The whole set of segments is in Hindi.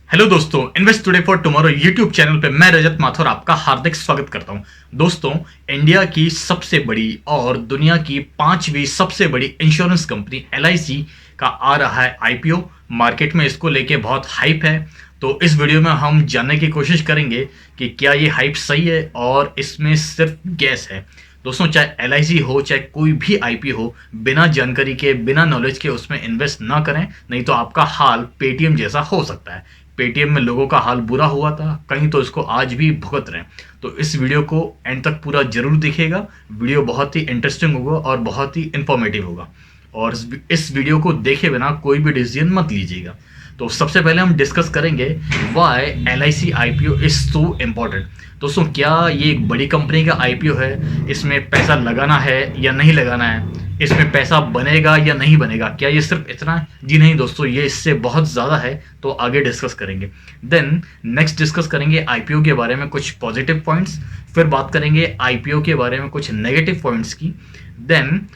हेलो दोस्तों, invest today for tomorrow YouTube channel पे मैं रजत माथुर आपका हार्दिक स्वागत करता हूं। दोस्तों, इंडिया की सबसे बड़ी और दुनिया की पांचवी सबसे बड़ी इंश्योरेंस कंपनी एलआईसी का आ रहा है आईपीओ। मार्केट में इसको लेके बहुत हाइप है। तो इस वीडियो में हम जानने की कोशिश करेंगे कि क्या ये हाइप सही है और इसमें सिर्फ गैस है। दोस्तों, चाहे एलआईसी हो चाहे कोई भी आईपी हो, बिना जानकारी के बिना नॉलेज के उसमें इन्वेस्ट ना करें, नहीं तो आपका हाल पेटीएम जैसा हो सकता है। पेटीएम में लोगों का हाल बुरा हुआ था, कहीं तो इसको आज भी भुगत रहे हैं। तो इस वीडियो को एंड तक पूरा जरूर देखिएगा। वीडियो बहुत ही इंटरेस्टिंग होगा और बहुत ही इंफॉर्मेटिव होगा। और इस वीडियो को देखे बिना कोई भी डिसीजन मत लीजिएगा। तो सबसे पहले हम डिस्कस करेंगे why L I C I P O is so important. दोस्तों, क्या ये एक बड़ी कंपनी का आईपीओ है? इसमें पैसा लगाना है या नहीं लगाना है? इसमें पैसा बनेगा या नहीं बनेगा? क्या ये सिर्फ इतना है? जी नहीं दोस्तों, ये इससे बहुत ज़्यादा है। तो आगे डिस्कस करेंगे। देन नेक्स्ट डिस्कस करेंगे आईपीओ के बारे में कुछ पॉजिटिव पॉइंट्स। फिर बात करेंगे आईपीओ के बारे में कुछ नेगेटिव पॉइंट्स की। देन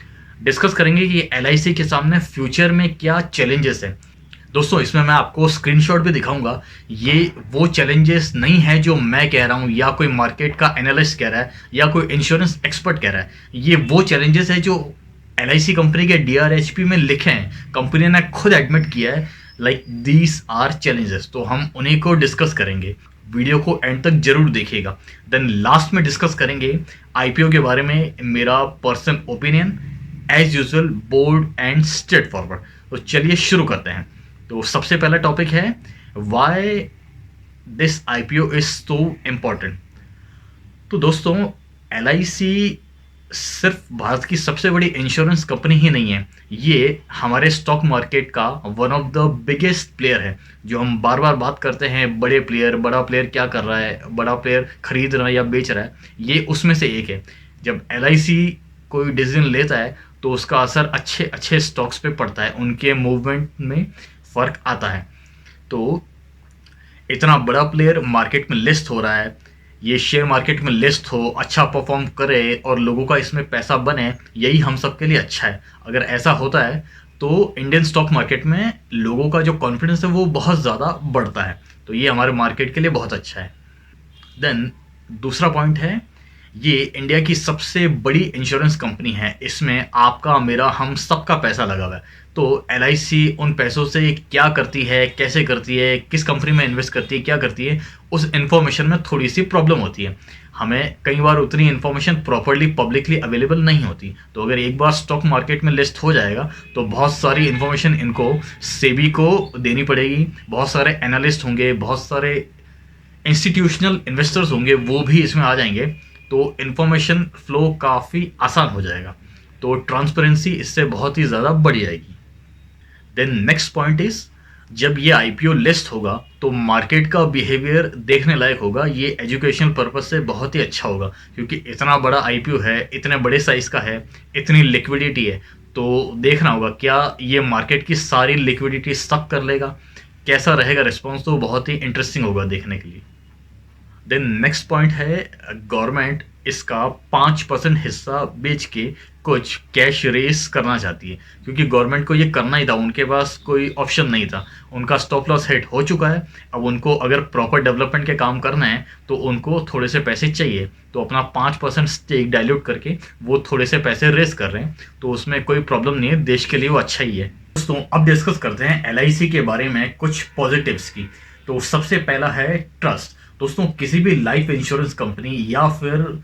डिस्कस करेंगे कि एलआईसी के सामने फ्यूचर में क्या चैलेंजेस है। दोस्तों, इसमें मैं आपको स्क्रीनशॉट भी दिखाऊंगा। ये वो चैलेंजेस नहीं है जो मैं कह रहा हूँ या कोई मार्केट का एनालिस्ट कह रहा है या कोई इंश्योरेंस एक्सपर्ट कह रहा है। ये वो चैलेंजेस है जो एलआईसी कंपनी के डीआरएचपी में लिखे हैं। कंपनी ने खुद एडमिट किया है, लाइक दीज आर चैलेंजेस। तो हम उन्हीं को डिस्कस करेंगे। वीडियो को एंड तक जरूर देखिएगा। देन लास्ट में डिस्कस करेंगे आईपीओ के बारे में मेरा personal opinion, as usual bold and straight forward. तो चलिए शुरू करते हैं। तो सबसे पहला टॉपिक है why this IPO is so important. तो दोस्तों, एलआईसी सिर्फ भारत की सबसे बड़ी इंश्योरेंस कंपनी ही नहीं है, ये हमारे स्टॉक मार्केट का one of the biggest player है। जो हम बार बार बात करते हैं, बड़े प्लेयर, बड़ा प्लेयर क्या कर रहा है, बड़ा प्लेयर खरीद रहा है या बेच रहा है, ये उसमें से एक है। जब एलआईसी कोई डिसीजन लेता है तो उसका असर अच्छे अच्छे स्टॉक्स पे पड़ता है, उनके मूवमेंट में फर्क आता है। तो इतना बड़ा प्लेयर मार्केट में लिस्ट हो रहा है, ये शेयर मार्केट में लिस्ट हो, अच्छा परफॉर्म करे और लोगों का इसमें पैसा बने, यही हम सबके लिए अच्छा है। अगर ऐसा होता है तो इंडियन स्टॉक मार्केट में लोगों का जो कॉन्फिडेंस है वो बहुत ज़्यादा बढ़ता है। तो ये हमारे मार्केट के लिए बहुत अच्छा है। देन दूसरा पॉइंट है, ये इंडिया की सबसे बड़ी इंश्योरेंस कंपनी है। इसमें आपका, मेरा, हम सबका पैसा लगा हुआ है। तो एलआईसी उन पैसों से क्या करती है, कैसे करती है, किस कंपनी में इन्वेस्ट करती है, क्या करती है, उस इन्फॉर्मेशन में थोड़ी सी प्रॉब्लम होती है। हमें कई बार उतनी इन्फॉर्मेशन प्रॉपरली पब्लिकली अवेलेबल नहीं होती। तो अगर एक बार स्टॉक मार्केट में लिस्ट हो जाएगा तो बहुत सारी इन्फॉर्मेशन इनको, सेबी को देनी पड़ेगी। बहुत सारे एनालिस्ट होंगे, बहुत सारे इंस्टीट्यूशनल इन्वेस्टर्स होंगे, वो भी इसमें आ जाएंगे। तो इन्फॉर्मेशन फ्लो काफ़ी आसान हो जाएगा। तो ट्रांसपेरेंसी इससे बहुत ही ज़्यादा बढ़ जाएगी। देन नेक्स्ट पॉइंट इज, जब ये आईपीओ लिस्ट होगा तो मार्केट का बिहेवियर देखने लायक होगा। ये एजुकेशनल पर्पस से बहुत ही अच्छा होगा, क्योंकि इतना बड़ा आईपीओ है, इतने बड़े साइज का है, इतनी लिक्विडिटी है। तो देखना होगा क्या ये मार्केट की सारी लिक्विडिटी सक कर लेगा, कैसा रहेगा रिस्पॉन्स। तो बहुत ही इंटरेस्टिंग होगा देखने के लिए। देन नेक्स्ट पॉइंट है, गवर्नमेंट इसका 5% हिस्सा बेच के कुछ कैश रेस करना चाहती है, क्योंकि गवर्नमेंट को ये करना ही था, उनके पास कोई ऑप्शन नहीं था। उनका स्टॉप लॉस हिट हो चुका है। अब उनको अगर प्रॉपर डेवलपमेंट के काम करना है तो उनको थोड़े से पैसे चाहिए। तो अपना 5% स्टेक डाइल्यूट करके वो थोड़े से पैसे रेस कर रहे हैं। तो उसमें कोई प्रॉब्लम नहीं है, देश के लिए वो अच्छा ही है। दोस्तों, अब डिस्कस करते हैं एलआईसी के बारे में कुछ पॉजिटिव्स की। तो सबसे पहला है ट्रस्ट। दोस्तों, किसी भी लाइफ इंश्योरेंस कंपनी या फिर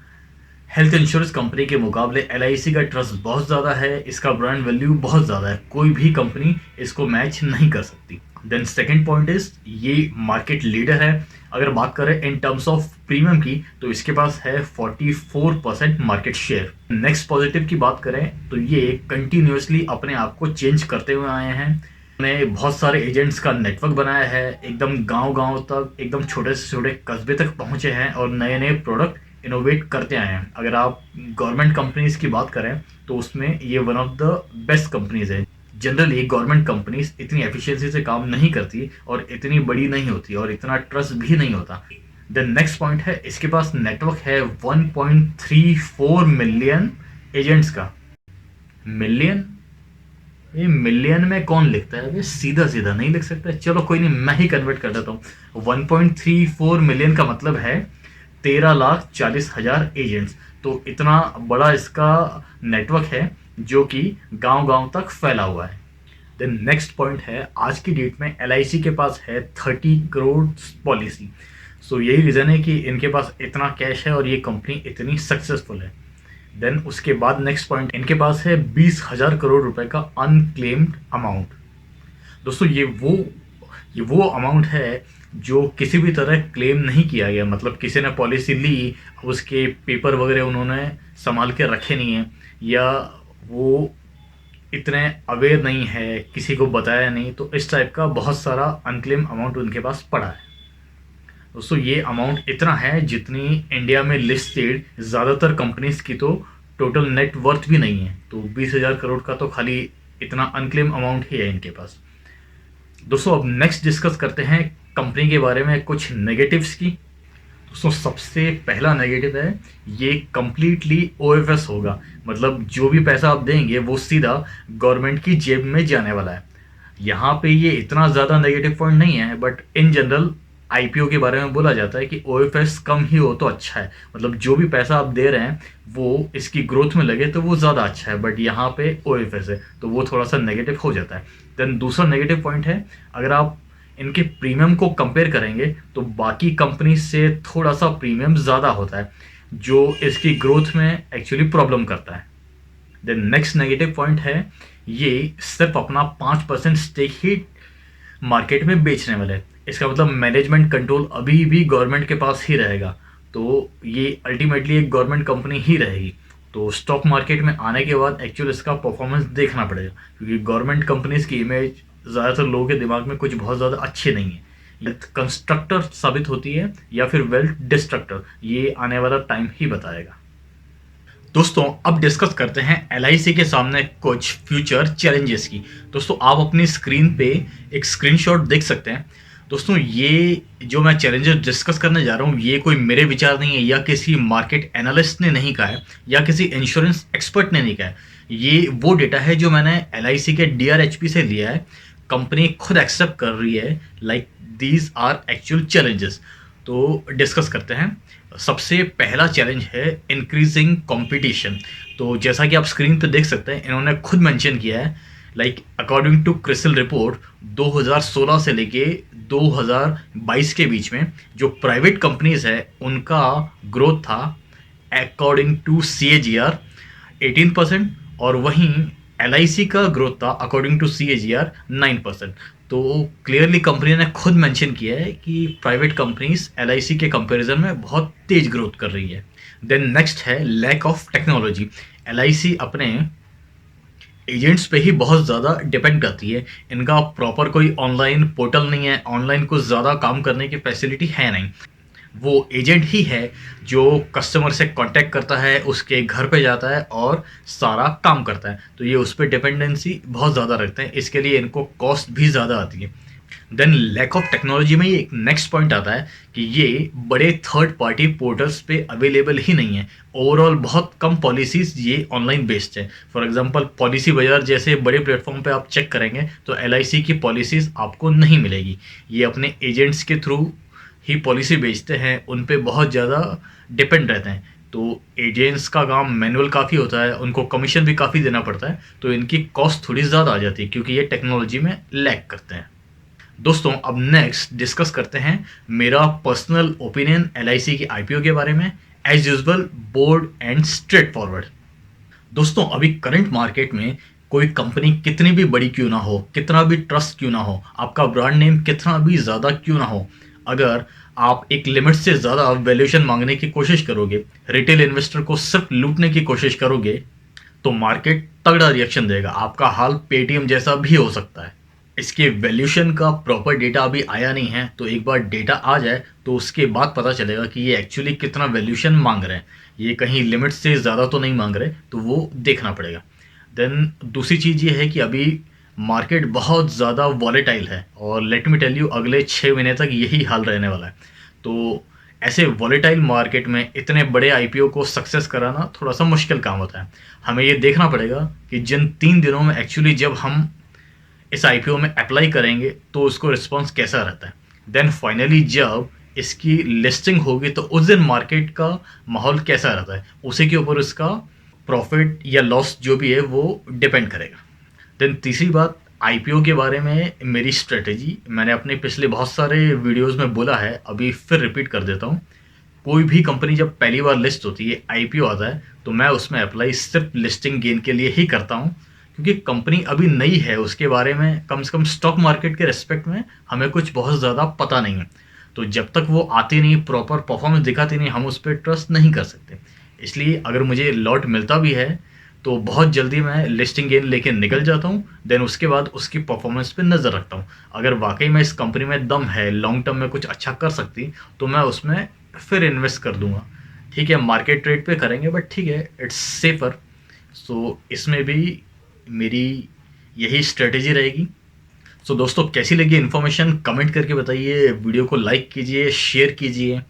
हेल्थ इंश्योरेंस कंपनी के मुकाबले एलआईसी का ट्रस्ट बहुत ज़्यादा है। इसका ब्रांड वैल्यू बहुत ज़्यादा है, कोई भी कंपनी इसको मैच नहीं कर सकती। देन सेकंड पॉइंट इज, ये मार्केट लीडर है। अगर बात करें इन टर्म्स ऑफ प्रीमियम की तो इसके पास है 44% मार्केट शेयर। नेक्स्ट पॉजिटिव की बात करें तो ये कंटिन्यूसली अपने आप को चेंज करते हुए आए हैं। उन्होंने बहुत सारे एजेंट्स का नेटवर्क बनाया है, एकदम गांव-गांव तक, एकदम छोटे से छोटे कस्बे तक पहुंचे हैं और नए नए प्रोडक्ट इनोवेट करते आए हैं। अगर आप गवर्नमेंट कंपनीज की बात करें तो उसमें ये one of the best companies है। जनरली गवर्नमेंट कंपनीज इतनी एफिशिएंसी से काम नहीं करती और इतनी बड़ी नहीं होती और इतना ट्रस्ट भी नहीं होता। देन नेक्स्ट पॉइंट है, इसके पास नेटवर्क है 1.34 मिलियन एजेंट्स का। मिलियन ये मिलियन में कौन लिखता है? अबे सीधा सीधा नहीं लिख सकता। चलो कोई नहीं, मैं ही कन्वर्ट कर देता हूँ। 1.34 मिलियन का मतलब है 13,40,000 एजेंट्स। तो इतना बड़ा इसका नेटवर्क है जो कि गांव गांव तक फैला हुआ है। देन नेक्स्ट पॉइंट है, आज की डेट में एल के पास है 30 करोड़ पॉलिसी। सो यही रीज़न है कि इनके पास इतना कैश है और ये कंपनी इतनी सक्सेसफुल है। देन उसके बाद नेक्स्ट पॉइंट, इनके पास है 20,000 करोड़ रुपए का अनक्लेम्ड अमाउंट। दोस्तों ये वो अमाउंट है जो किसी भी तरह क्लेम नहीं किया गया। मतलब किसी ने पॉलिसी ली, उसके पेपर वगैरह उन्होंने संभाल के रखे नहीं हैं, या वो इतने अवेयर नहीं है, किसी को बताया नहीं, तो इस टाइप का बहुत सारा अनक्लेम अमाउंट उनके पास पड़ा है। दोस्तों ये अमाउंट इतना है जितनी इंडिया में लिस्टेड ज़्यादातर कंपनीज की तो टोटल नेट वर्थ भी नहीं है। तो 20,000 करोड़ का तो खाली इतना अनक्लेम अमाउंट ही है इनके पास। दोस्तों अब नेक्स्ट डिस्कस करते हैं कंपनी के बारे में कुछ नेगेटिव्स की। दोस्तों सबसे पहला नेगेटिव है, ये कंप्लीटली ओएफएस होगा। मतलब जो भी पैसा आप देंगे वो सीधा गवर्नमेंट की जेब में जाने वाला है। यहाँ पे ये इतना ज़्यादा नेगेटिव पॉइंट नहीं है, बट इन जनरल आईपीओ के बारे में बोला जाता है कि ओएफएस कम ही हो तो अच्छा है। मतलब जो भी पैसा आप दे रहे हैं वो इसकी ग्रोथ में लगे तो वो ज़्यादा अच्छा है, बट यहाँ पे ओएफएस है तो वो थोड़ा सा नेगेटिव हो जाता है। देन दूसरा नेगेटिव पॉइंट है, अगर आप इनके प्रीमियम को कंपेयर करेंगे तो बाकी कंपनी से थोड़ा सा प्रीमियम ज़्यादा होता है, जो इसकी ग्रोथ में एक्चुअली प्रॉब्लम करता है। देन नेक्स्ट नेगेटिव पॉइंट है, ये सिर्फ अपना 5% स्टेक ही मार्केट में बेचने वाले हैं। इसका मतलब मैनेजमेंट कंट्रोल अभी भी गवर्नमेंट के पास ही रहेगा, तो ये अल्टीमेटली एक गवर्नमेंट कंपनी ही रहेगी। तो स्टॉक मार्केट में आने के बाद एक्चुअल इसका परफॉर्मेंस देखना पड़ेगा, क्योंकि गवर्नमेंट कंपनीज की इमेज ज़्यादातर लोगों के दिमाग में कुछ बहुत ज़्यादा अच्छी नहीं है। ये कंस्ट्रक्टर साबित होती है या फिर वेल्थ डिस्ट्रक्टर, ये आने वाला टाइम ही बताएगा। दोस्तों अब डिस्कस करते हैं एलआईसी के सामने कुछ फ्यूचर चैलेंजेस की। दोस्तों आप अपनी स्क्रीन पे एक स्क्रीनशॉट देख सकते हैं। दोस्तों ये जो मैं चैलेंजेस डिस्कस करने जा रहा हूँ, ये कोई मेरे विचार नहीं है, या किसी मार्केट एनालिस्ट ने नहीं कहा है, या किसी इंश्योरेंस एक्सपर्ट ने नहीं कहा है। ये वो डेटा है जो मैंने एलआईसी के डीआरएचपी से लिया है। कंपनी खुद एक्सेप्ट कर रही है, like these are actual challenges. तो डिस्कस करते हैं। सबसे पहला चैलेंज है इंक्रीजिंग कंपटीशन। तो जैसा कि आप स्क्रीन पे देख सकते हैं, इन्होंने खुद मेंशन किया है, like according to CRISIL report 2016 से लेके 2022 के बीच में जो प्राइवेट कंपनीज है उनका ग्रोथ था अकॉर्डिंग टू CAGR 18%, और वहीं LIC का ग्रोथ था अकॉर्डिंग टू CAGR 9%। तो क्लियरली कंपनी ने खुद मेंशन किया है कि प्राइवेट कंपनीज LIC के कंपैरिजन में बहुत तेज ग्रोथ कर रही है। देन नेक्स्ट है लैक ऑफ टेक्नोलॉजी। LIC अपने एजेंट्स पे ही बहुत ज़्यादा डिपेंड करती है। इनका प्रॉपर कोई ऑनलाइन पोर्टल नहीं है, ऑनलाइन कुछ ज़्यादा काम करने की फैसिलिटी है नहीं। वो एजेंट ही है जो कस्टमर से कांटेक्ट करता है, उसके घर पे जाता है और सारा काम करता है। तो ये उस पर डिपेंडेंसी बहुत ज़्यादा रखते हैं, इसके लिए इनको कॉस्ट भी ज़्यादा आती है। देन लैक ऑफ टेक्नोलॉजी में ये एक नेक्स्ट पॉइंट आता है कि ये बड़े थर्ड पार्टी पोर्टल्स पे अवेलेबल ही नहीं है। ओवरऑल बहुत कम पॉलिसीज ये ऑनलाइन बेस्ड है। फॉर एग्जांपल पॉलिसी बाजार जैसे बड़े प्लेटफॉर्म पे आप चेक करेंगे तो LIC की पॉलिसीज आपको नहीं मिलेगी। ये अपने एजेंट्स के थ्रू ही पॉलिसी बेचते हैं, उन पे बहुत ज़्यादा डिपेंड रहते हैं। तो एजेंट्स का काम मैनुअल काफ़ी होता है, उनको कमीशन भी काफ़ी देना पड़ता है, तो इनकी कॉस्ट थोड़ी ज़्यादा आ जाती है क्योंकि ये टेक्नोलॉजी में लैक करते हैं। दोस्तों अब नेक्स्ट डिस्कस करते हैं मेरा पर्सनल ओपिनियन LIC की IPO के बारे में। As usual bold and straight forward. दोस्तों अभी करंट मार्केट में कोई कंपनी कितनी भी बड़ी क्यों ना हो, कितना भी ट्रस्ट क्यों ना हो, आपका ब्रांड नेम कितना भी ज़्यादा क्यों ना हो, अगर आप एक लिमिट से ज़्यादा वैल्यूएशन मांगने की कोशिश करोगे, रिटेल इन्वेस्टर को सिर्फ लूटने की कोशिश करोगे, तो मार्केट तगड़ा रिएक्शन देगा। आपका हाल पेटीएम जैसा भी हो सकता है। इसके वैल्यूएशन का प्रॉपर डेटा अभी आया नहीं है, तो एक बार डेटा आ जाए तो उसके बाद पता चलेगा कि ये एक्चुअली कितना वैल्यूएशन मांग रहे हैं। ये कहीं लिमिट से ज़्यादा तो नहीं मांग रहे, तो वो देखना पड़ेगा। देन दूसरी चीज़ ये है कि अभी मार्केट बहुत ज़्यादा वॉलेटाइल है, और लेट मी टेल यू अगले 6 महीने तक यही हाल रहने वाला है। तो ऐसे वॉलेटाइल मार्केट में इतने बड़े आईपीओ को सक्सेस कराना थोड़ा सा मुश्किल काम होता है। हमें ये देखना पड़ेगा कि जिन 3 दिनों में एक्चुअली जब हम इस आईपीओ में अप्लाई करेंगे तो उसको रिस्पॉन्स कैसा रहता है। देन फाइनली जब इसकी लिस्टिंग होगी तो उस दिन मार्केट का माहौल कैसा रहता है, उसी के ऊपर उसका प्रॉफिट या लॉस जो भी है वो डिपेंड करेगा। देन तीसरी बात, आईपीओ के बारे में मेरी स्ट्रेटेजी मैंने अपने पिछले बहुत सारे वीडियोस में बोला है, अभी फिर रिपीट कर देता हूँ। कोई भी कंपनी जब पहली बार लिस्ट होती है, आईपीओ आता है, तो मैं उसमें अप्लाई सिर्फ लिस्टिंग गेन के लिए ही करता हूँ, क्योंकि कंपनी अभी नई है, उसके बारे में कम से कम स्टॉक मार्केट के रेस्पेक्ट में हमें कुछ बहुत ज़्यादा पता नहीं है। तो जब तक वो आती नहीं, प्रॉपर परफॉर्मेंस दिखाती नहीं, हम उस पर ट्रस्ट नहीं कर सकते। इसलिए अगर मुझे लॉट मिलता भी है तो बहुत जल्दी मैं लिस्टिंग गेन लेके निकल जाता हूँ। देन उसके बाद उसकी परफॉर्मेंस पे नज़र रखता हूँ। अगर वाकई में इस कंपनी में दम है, लॉन्ग टर्म में कुछ अच्छा कर सकती, तो मैं उसमें फिर इन्वेस्ट कर दूंगा। ठीक है, मार्केट रेट पे करेंगे, बट ठीक है, इट्स सेफर। सो इसमें भी मेरी यही स्ट्रेटेजी रहेगी। सो दोस्तों, कैसी लगी इन्फॉर्मेशन कमेंट करके बताइए, वीडियो को लाइक कीजिए, शेयर कीजिए।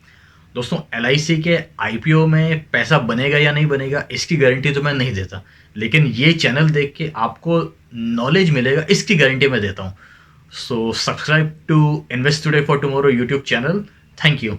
दोस्तों, एलआईसी के आईपीओ में पैसा बनेगा या नहीं बनेगा इसकी गारंटी तो मैं नहीं देता, लेकिन ये चैनल देख के आपको नॉलेज मिलेगा इसकी गारंटी मैं देता हूँ। So subscribe to invest today for tomorrow YouTube channel. Thank you.